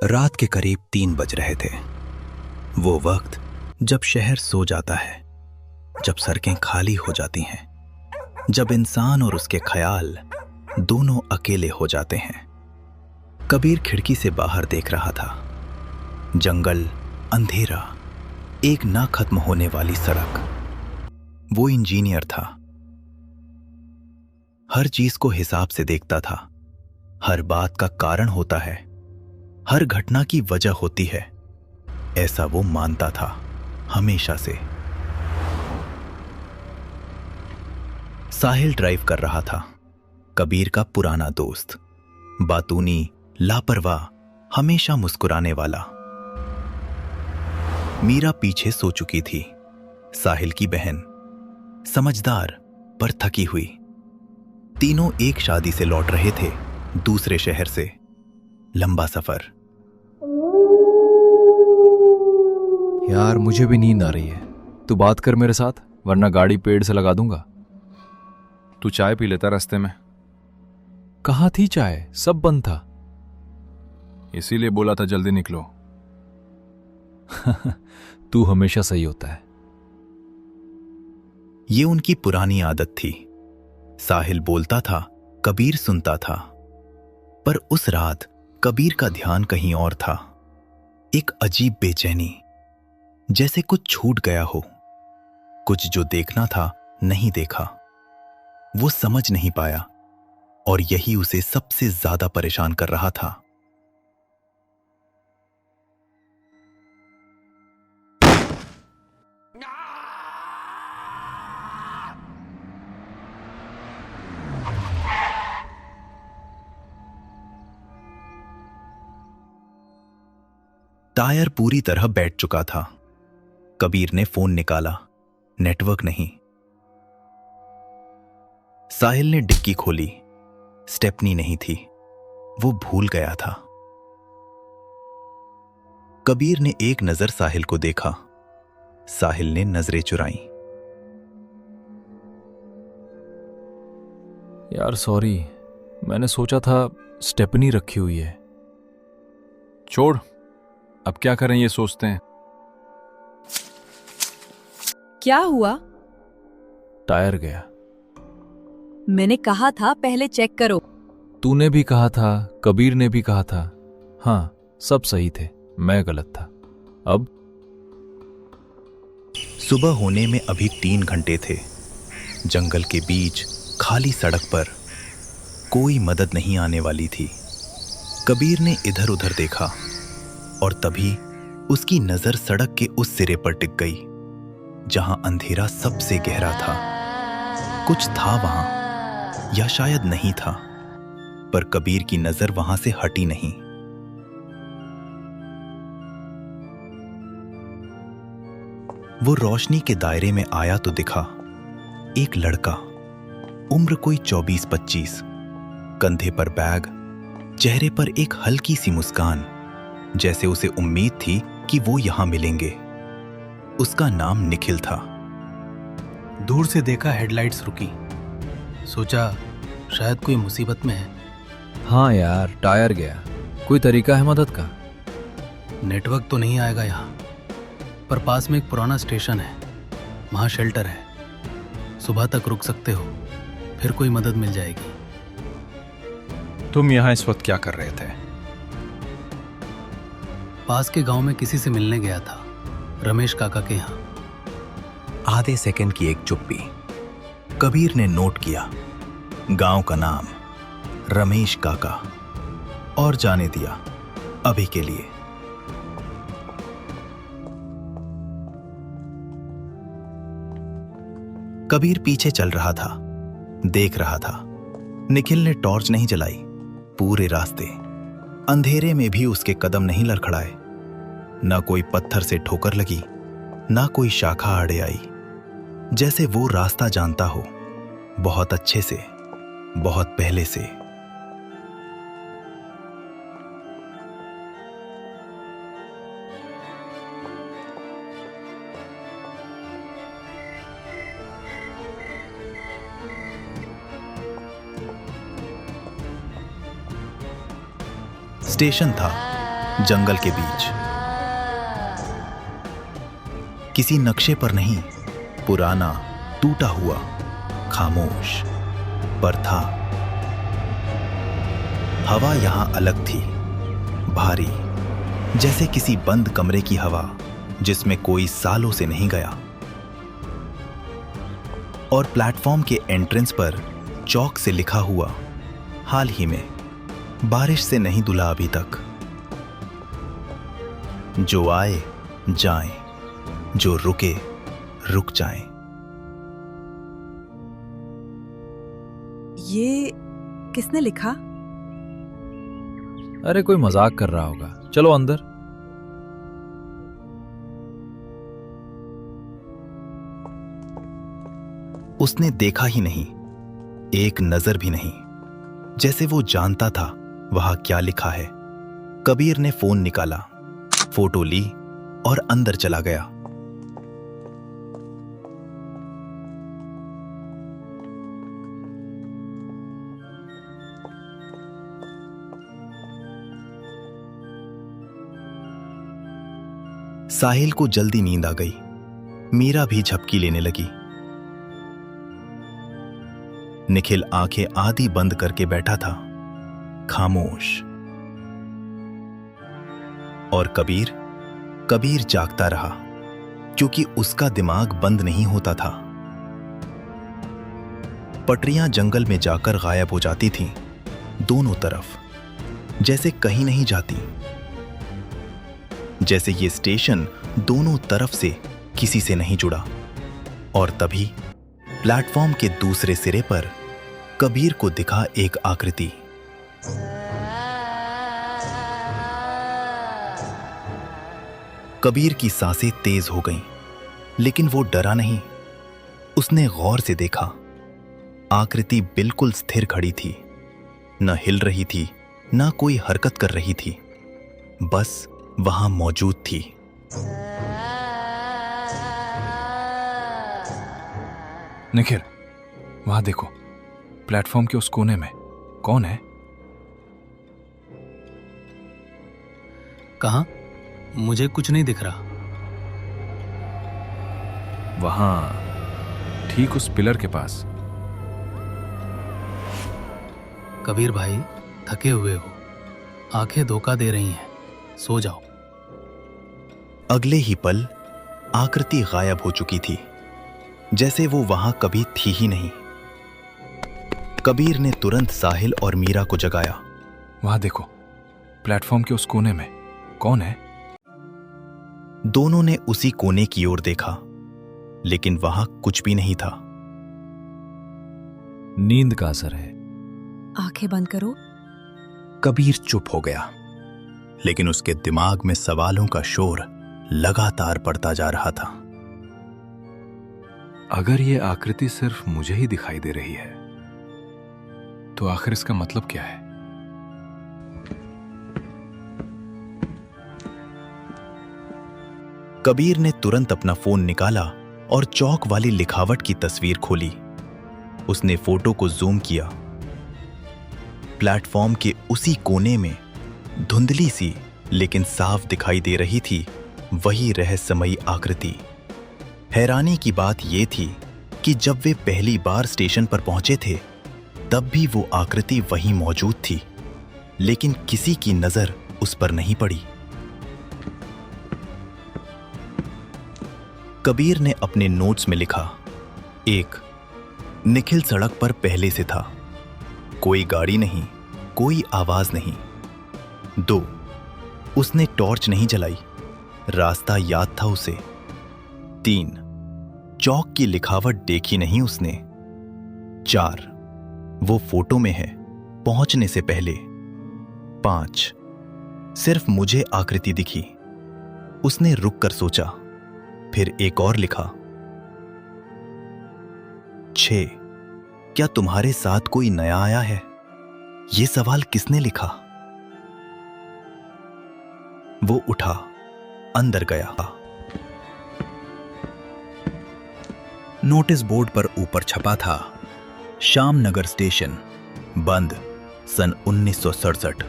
रात के करीब 3 बज रहे थे। वो वक्त जब शहर सो जाता है, जब सड़कें खाली हो जाती हैं, जब इंसान और उसके ख्याल दोनों अकेले हो जाते हैं। कबीर खिड़की से बाहर देख रहा था। जंगल, अंधेरा, एक ना खत्म होने वाली सड़क। वो इंजीनियर था। हर चीज को हिसाब से देखता था। हर बात का कारण होता है, हर घटना की वजह होती है, ऐसा वो मानता था हमेशा से। साहिल ड्राइव कर रहा था, कबीर का पुराना दोस्त, बातूनी, लापरवाह, हमेशा मुस्कुराने वाला। मीरा पीछे सो चुकी थी, साहिल की बहन, समझदार पर थकी हुई। तीनों एक शादी से लौट रहे थे, दूसरे शहर से। लंबा सफर। यार मुझे भी नींद आ रही है, तू बात कर मेरे साथ, वरना गाड़ी पेड़ से लगा दूंगा। तू चाय पी लेता रास्ते में। कहाँ थी चाय? सब बंद था। इसीलिए बोला था जल्दी निकलो। तू हमेशा सही होता है। ये उनकी पुरानी आदत थी। साहिल बोलता था, कबीर सुनता था। पर उस रात कबीर का ध्यान कहीं और था। एक अजीब बेचैनी, जैसे कुछ छूट गया हो, कुछ जो देखना था नहीं देखा। वो समझ नहीं पाया, और यही उसे सबसे ज्यादा परेशान कर रहा था। टायर पूरी तरह बैठ चुका था। कबीर ने फोन निकाला, नेटवर्क नहीं। साहिल ने डिक्की खोली, स्टेपनी नहीं थी, वो भूल गया था। कबीर ने एक नजर साहिल को देखा, साहिल ने नजरें चुराई। यार सॉरी, मैंने सोचा था स्टेपनी रखी हुई है। छोड़, अब क्या करें ये सोचते हैं। क्या हुआ? टायर गया। मैंने कहा था पहले चेक करो। तूने भी कहा था, कबीर ने भी कहा था। हाँ, सब सही थे, मैं गलत था। अब सुबह होने में अभी 3 घंटे थे। जंगल के बीच खाली सड़क पर कोई मदद नहीं आने वाली थी। कबीर ने इधर उधर देखा, और तभी उसकी नजर सड़क के उस सिरे पर टिक गई जहां अंधेरा सबसे गहरा था। कुछ था वहां, या शायद नहीं था, पर कबीर की नजर वहां से हटी नहीं। वो रोशनी के दायरे में आया तो दिखा एक लड़का, उम्र कोई 24-25, कंधे पर बैग, चेहरे पर एक हल्की सी मुस्कान, जैसे उसे उम्मीद थी कि वो यहां मिलेंगे। उसका नाम निखिल था। दूर से देखा हेडलाइट्स रुकी, सोचा शायद कोई मुसीबत में है। हाँ यार, टायर गया। कोई तरीका है मदद का? नेटवर्क तो नहीं आएगा यहाँ, पर पास में एक पुराना स्टेशन है, वहाँ शेल्टर है। सुबह तक रुक सकते हो, फिर कोई मदद मिल जाएगी। तुम यहाँ इस वक्त क्या कर रहे थे? पास के गांव में किसी से मिलने गया था, रमेश काका के यहाँ। आधे सेकंड की एक चुप्पी। कबीर ने नोट किया, गांव का नाम रमेश काका, और जाने दिया अभी के लिए। कबीर पीछे चल रहा था, देख रहा था। निखिल ने टॉर्च नहीं जलाई पूरे रास्ते। अंधेरे में भी उसके कदम नहीं लड़खड़ाए। ना कोई पत्थर से ठोकर लगी, ना कोई शाखा अड़े आई। जैसे वो रास्ता जानता हो, बहुत अच्छे से, बहुत पहले से। स्टेशन था, जंगल के बीच। किसी नक्शे पर नहीं, पुराना, टूटा हुआ, खामोश, पर था। हवा यहां अलग थी, भारी, जैसे किसी बंद कमरे की हवा जिसमें कोई सालों से नहीं गया। और प्लेटफॉर्म के एंट्रेंस पर चौक से लिखा हुआ, हाल ही में, बारिश से नहीं धुला अभी तक। जो आए जाएं, जो रुके रुक जाएं। ये किसने लिखा? अरे कोई मजाक कर रहा होगा, चलो अंदर। उसने देखा ही नहीं, एक नजर भी नहीं, जैसे वो जानता था वहां क्या लिखा है। कबीर ने फोन निकाला, फोटो ली और अंदर चला गया। साहिल को जल्दी नींद आ गई। मीरा भी झपकी लेने लगी। निखिल आंखें आधी बंद करके बैठा था, खामोश। और कबीर जागता रहा, क्योंकि उसका दिमाग बंद नहीं होता था। पटरियां जंगल में जाकर गायब हो जाती थीं, दोनों तरफ, जैसे कहीं नहीं जाती। जैसे ये स्टेशन दोनों तरफ से किसी से नहीं जुड़ा। और तभी प्लेटफॉर्म के दूसरे सिरे पर कबीर को दिखा एक आकृति। कबीर की सांसें तेज हो गईं, लेकिन वो डरा नहीं। उसने गौर से देखा, आकृति बिल्कुल स्थिर खड़ी थी, न हिल रही थी, न कोई हरकत कर रही थी, बस वहां मौजूद थी। निखिल, वहां देखो, प्लेटफॉर्म के उस कोने में कौन है? कहाँ? मुझे कुछ नहीं दिख रहा। वहां, ठीक उस पिलर के पास। कबीर भाई, थके हुए हो, आंखें धोखा दे रही हैं, सो जाओ। अगले ही पल आकृति गायब हो चुकी थी, जैसे वो वहां कभी थी ही नहीं। कबीर ने तुरंत साहिल और मीरा को जगाया। वहां देखो, प्लेटफॉर्म के उस कोने में कौन है? दोनों ने उसी कोने की ओर देखा, लेकिन वहां कुछ भी नहीं था। नींद का असर है। आंखें बंद करो। कबीर चुप हो गया, लेकिन उसके दिमाग में सवालों का शोर लगातार बढ़ता जा रहा था। अगर ये आकृति सिर्फ मुझे ही दिखाई दे रही है, तो आखिर इसका मतलब क्या है? कबीर ने तुरंत अपना फोन निकाला और चौक वाली लिखावट की तस्वीर खोली। उसने फोटो को जूम किया। प्लेटफॉर्म के उसी कोने में धुंधली सी लेकिन साफ दिखाई दे रही थी वही रहस्यमयी आकृति। हैरानी की बात यह थी कि जब वे पहली बार स्टेशन पर पहुंचे थे, तब भी वो आकृति वहीं मौजूद थी, लेकिन किसी की नजर उस पर नहीं पड़ी। कबीर ने अपने नोट्स में लिखा, 1. निखिल सड़क पर पहले से था, कोई गाड़ी नहीं, कोई आवाज नहीं। 2. उसने टॉर्च नहीं जलाई, रास्ता याद था उसे। 3. चौक की लिखावट देखी नहीं उसने। 4. वो फोटो में है, पहुंचने से पहले। 5. सिर्फ मुझे आकृति दिखी। उसने रुक कर सोचा, फिर एक और लिखा। 6. क्या तुम्हारे साथ कोई नया आया है? ये सवाल किसने लिखा? वो उठा, अंदर गया। नोटिस बोर्ड पर ऊपर छपा था, श्यामनगर स्टेशन बंद सन 1967।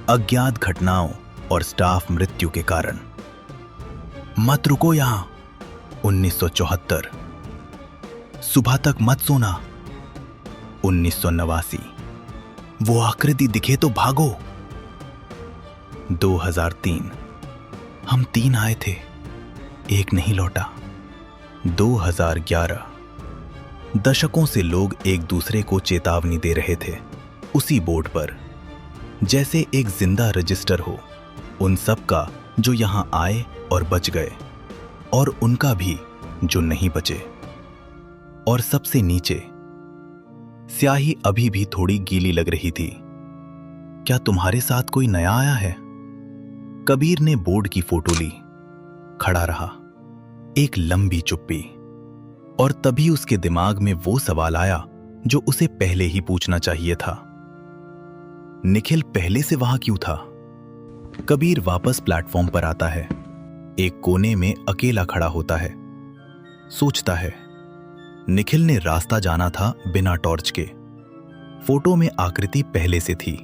अज्ञात घटनाओं और स्टाफ मृत्यु के कारण। मत रुको यहां, 1974। सुबह तक मत सोना, 1989। वो आकृति दिखे तो भागो, 2003। हम 3 आए थे, एक नहीं लौटा, 2011। दशकों से लोग एक दूसरे को चेतावनी दे रहे थे उसी बोर्ड पर, जैसे एक जिंदा रजिस्टर हो, उन सब का जो यहां आए और बच गए, और उनका भी जो नहीं बचे। और सबसे नीचे स्याही अभी भी थोड़ी गीली लग रही थी। क्या तुम्हारे साथ कोई नया आया है? कबीर ने बोर्ड की फोटो ली, खड़ा रहा। एक लंबी चुप्पी, और तभी उसके दिमाग में वो सवाल आया जो उसे पहले ही पूछना चाहिए था। निखिल पहले से वहां क्यों था? कबीर वापस प्लेटफॉर्म पर आता है, एक कोने में अकेला खड़ा होता है, सोचता है। निखिल ने रास्ता जाना था बिना टॉर्च के। फोटो में आकृति पहले से थी,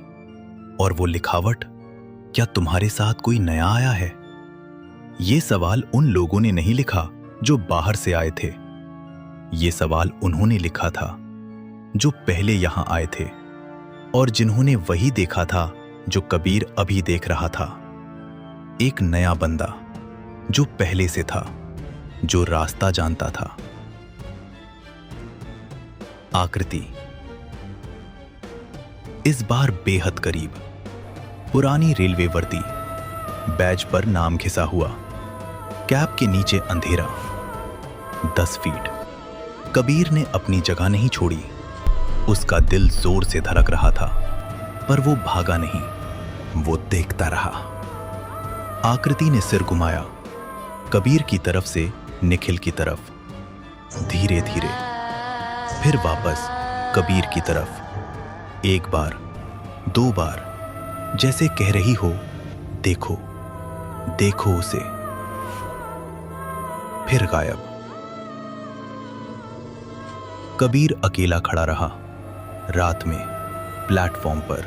और वो लिखावट, क्या तुम्हारे साथ कोई नया आया है? ये सवाल उन लोगों ने नहीं लिखा जो बाहर से आए थे। ये सवाल उन्होंने लिखा था जो पहले यहां आए थे, और जिन्होंने वही देखा था जो कबीर अभी देख रहा था। एक नया बंदा जो पहले से था, जो रास्ता जानता था। आकृति इस बार बेहद करीब। पुरानी रेलवे वर्दी, बैज पर नाम घिसा हुआ, कैप के नीचे अंधेरा, 10 फीट। कबीर ने अपनी जगह नहीं छोड़ी। उसका दिल जोर से धड़क रहा था, पर वो भागा नहीं, वो देखता रहा। आकृति ने सिर घुमाया, कबीर की तरफ से निखिल की तरफ, धीरे धीरे, फिर वापस कबीर की तरफ। एक बार, 2 बार, जैसे कह रही हो, देखो, देखो उसे। फिर गायब। कबीर अकेला खड़ा रहा रात में प्लेटफॉर्म पर,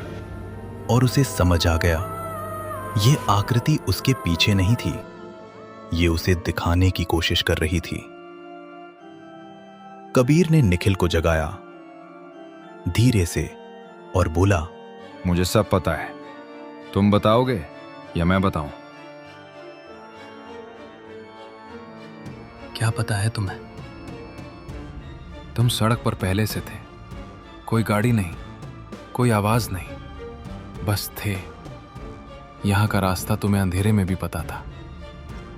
और उसे समझ आ गया, ये आकृति उसके पीछे नहीं थी, ये उसे दिखाने की कोशिश कर रही थी। कबीर ने निखिल को जगाया धीरे से और बोला, मुझे सब पता है, तुम बताओगे या मैं बताऊं? क्या पता है तुम्हें? तुम सड़क पर पहले से थे, कोई गाड़ी नहीं, कोई आवाज नहीं, बस थे। यहां का रास्ता तुम्हें अंधेरे में भी पता था।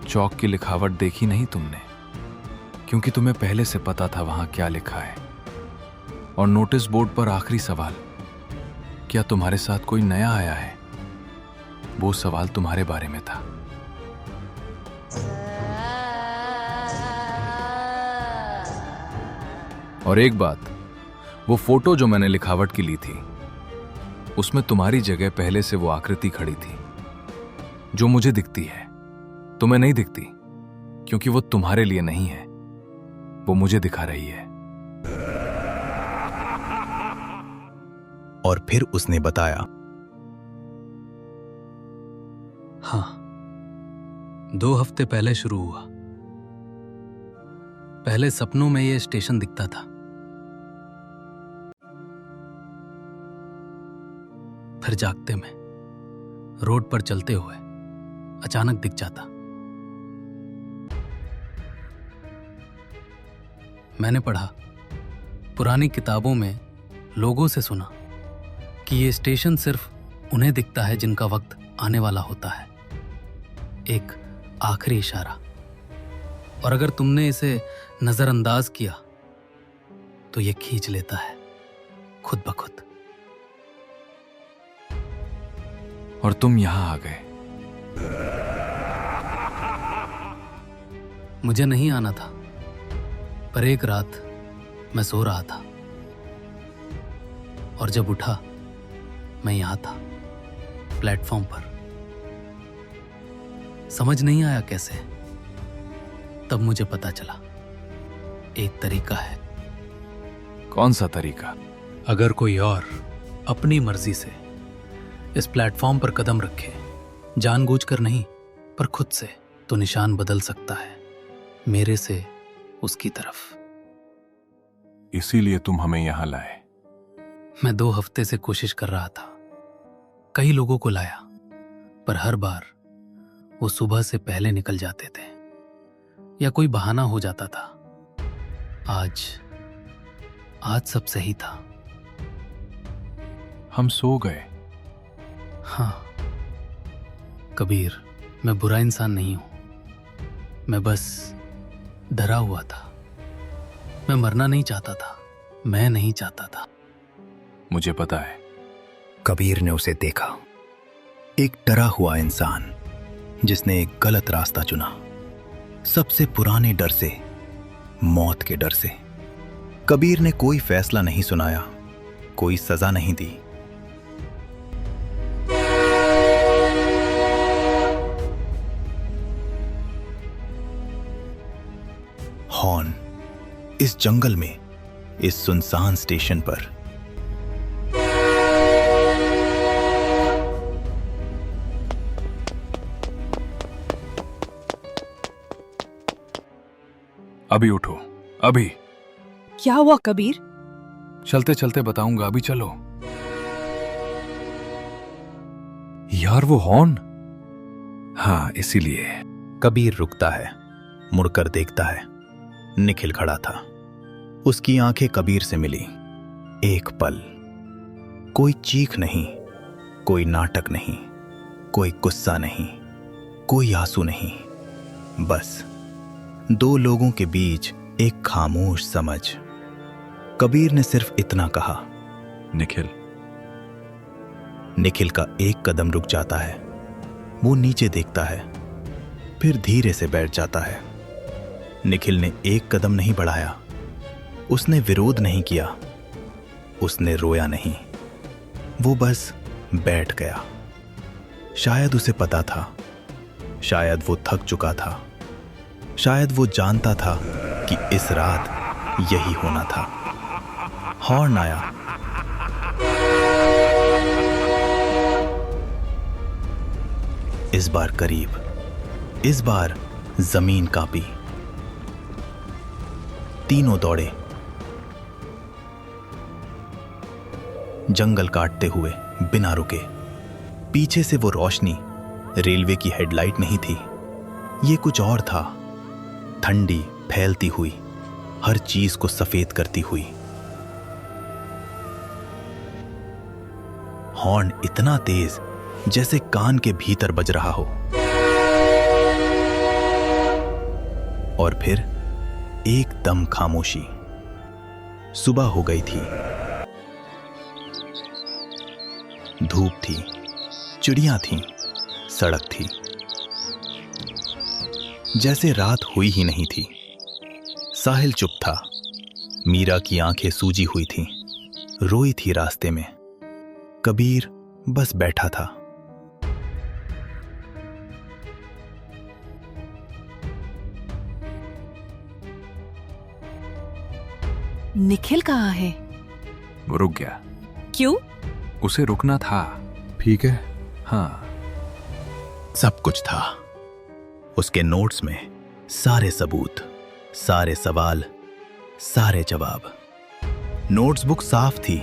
चौक की लिखावट देखी नहीं तुमने, क्योंकि तुम्हें पहले से पता था वहां क्या लिखा है। और नोटिस बोर्ड पर आखिरी सवाल, क्या तुम्हारे साथ कोई नया आया है? वो सवाल तुम्हारे बारे में था। और एक बात, वो फोटो जो मैंने लिखावट की ली थी, उसमें तुम्हारी जगह पहले से वो आकृति खड़ी थी, जो मुझे दिखती है, तुम्हें नहीं दिखती, क्योंकि वो तुम्हारे लिए नहीं है, वो मुझे दिखा रही है। और फिर उसने बताया, हाँ, 2 हफ्ते पहले शुरू हुआ। पहले सपनों में ये स्टेशन दिखता था, फिर जागते में, रोड पर चलते हुए अचानक दिख जाता। मैंने पढ़ा, पुरानी किताबों में, लोगों से सुना कि ये स्टेशन सिर्फ उन्हें दिखता है जिनका वक्त आने वाला होता है, एक आखिरी इशारा। और अगर तुमने इसे नजरअंदाज किया तो ये खींच लेता है खुद ब खुद। और तुम यहां आ गए। मुझे नहीं आना था, पर एक रात मैं सो रहा था, और जब उठा मैं यहां था, प्लेटफॉर्म पर। समझ नहीं आया कैसे, तब मुझे पता चला, एक तरीका है। कौन सा तरीका? अगर कोई और अपनी मर्जी से इस प्लेटफॉर्म पर कदम रखे, जानबूझकर नहीं, पर खुद से तो निशान बदल सकता है, मेरे से उसकी तरफ। इसीलिए तुम हमें यहां लाए। मैं 2 हफ्ते से कोशिश कर रहा था, कई लोगों को लाया, पर हर बार वो सुबह से पहले निकल जाते थे या कोई बहाना हो जाता था। आज सब सही था। हम सो गए। हाँ कबीर, मैं बुरा इंसान नहीं हूं, मैं बस डरा हुआ था। मैं मरना नहीं चाहता था, मैं नहीं चाहता था। मुझे पता है। कबीर ने उसे देखा, एक डरा हुआ इंसान जिसने एक गलत रास्ता चुना, सबसे पुराने डर से, मौत के डर से। कबीर ने कोई फैसला नहीं सुनाया, कोई सजा नहीं दी। हॉर्न, इस जंगल में, इस सुनसान स्टेशन पर। अभी उठो, अभी। क्या हुआ कबीर? चलते चलते बताऊंगा, अभी चलो। यार वो हॉर्न। हाँ, इसीलिए। कबीर रुकता है, मुड़कर देखता है। निखिल खड़ा था, उसकी आंखें कबीर से मिली। एक पल, कोई चीख नहीं, कोई नाटक नहीं, कोई गुस्सा नहीं, कोई आंसू नहीं, बस 2 लोगों के बीच एक खामोश समझ। कबीर ने सिर्फ इतना कहा, निखिल। निखिल का एक कदम रुक जाता है, वो नीचे देखता है, फिर धीरे से बैठ जाता है। निखिल ने एक कदम नहीं बढ़ाया, उसने विरोध नहीं किया, उसने रोया नहीं, वो बस बैठ गया। शायद उसे पता था, शायद वो थक चुका था, शायद वो जानता था कि इस रात यही होना था। हॉर्न आया। इस बार करीब, इस बार जमीन कांपी। तीनों दौड़े, जंगल काटते हुए बिना रुके। पीछे से वो रोशनी रेलवे की हेडलाइट नहीं थी, ये कुछ और था। ठंडी, फैलती हुई, हर चीज को सफेद करती हुई। हॉर्न इतना तेज जैसे कान के भीतर बज रहा हो। और फिर एकदम खामोशी। सुबह हो गई थी, धूप थी, चिड़ियां थीं, सड़क थी, जैसे रात हुई ही नहीं थी। साहिल चुप था, मीरा की आंखें सूजी हुई थीं, रोई थी रास्ते में। कबीर बस बैठा था। निखिल कहाँ है? वो रुक गया। क्यों? उसे रुकना था। ठीक है। हाँ, सब कुछ था उसके नोट्स में, सारे सबूत, सारे सवाल, सारे जवाब। नोट्स बुक साफ थी।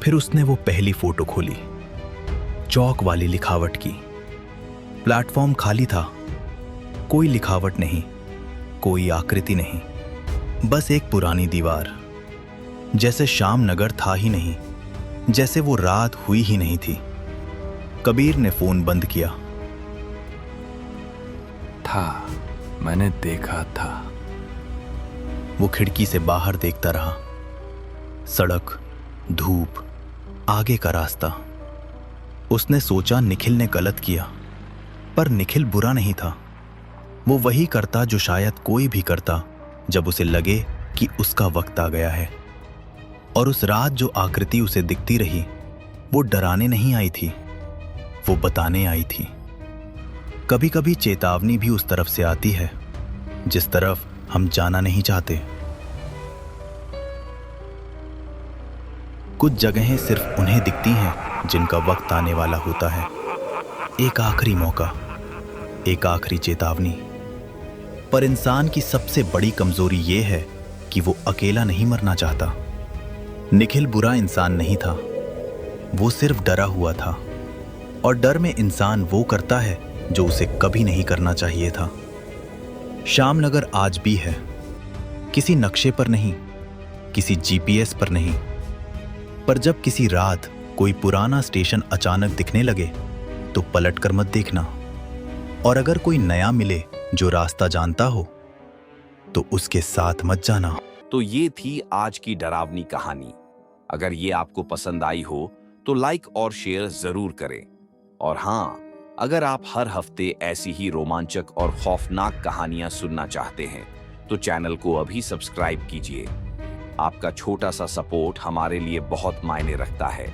फिर उसने वो पहली फोटो खोली, चौक वाली लिखावट की। प्लेटफॉर्म खाली था, कोई लिखावट नहीं, कोई आकृति नहीं, बस एक पुरानी दीवार। जैसे शाम नगर था ही नहीं, जैसे वो रात हुई ही नहीं थी। कबीर ने फोन बंद किया। था, मैंने देखा था। वो खिड़की से बाहर देखता रहा। सड़क, धूप, आगे का रास्ता। उसने सोचा निखिल ने गलत किया, पर निखिल बुरा नहीं था। वो वही करता जो शायद कोई भी करता जब उसे लगे कि उसका वक्त आ गया है। और उस रात जो आकृति उसे दिखती रही, वो डराने नहीं आई थी, वो बताने आई थी। कभी कभी चेतावनी भी उस तरफ से आती है जिस तरफ हम जाना नहीं चाहते। कुछ जगहें सिर्फ उन्हें दिखती हैं जिनका वक्त आने वाला होता है। एक आखिरी मौका, एक आखिरी चेतावनी। पर इंसान की सबसे बड़ी कमजोरी यह है कि वो अकेला नहीं मरना चाहता। निखिल बुरा इंसान नहीं था, वो सिर्फ डरा हुआ था। और डर में इंसान वो करता है जो उसे कभी नहीं करना चाहिए था। श्यामनगर आज भी है, किसी नक्शे पर नहीं, किसी जीपीएस पर नहीं। पर जब किसी रात कोई पुराना स्टेशन अचानक दिखने लगे तो पलट कर मत देखना। और अगर कोई नया मिले जो रास्ता जानता हो तो उसके साथ मत जाना। तो ये थी आज की डरावनी कहानी। अगर ये आपको पसंद आई हो तो लाइक और शेयर जरूर करें। और हाँ, अगर आप हर हफ्ते ऐसी ही रोमांचक और खौफनाक कहानियां सुनना चाहते हैं तो चैनल को अभी सब्सक्राइब कीजिए। आपका छोटा सा सपोर्ट हमारे लिए बहुत मायने रखता है।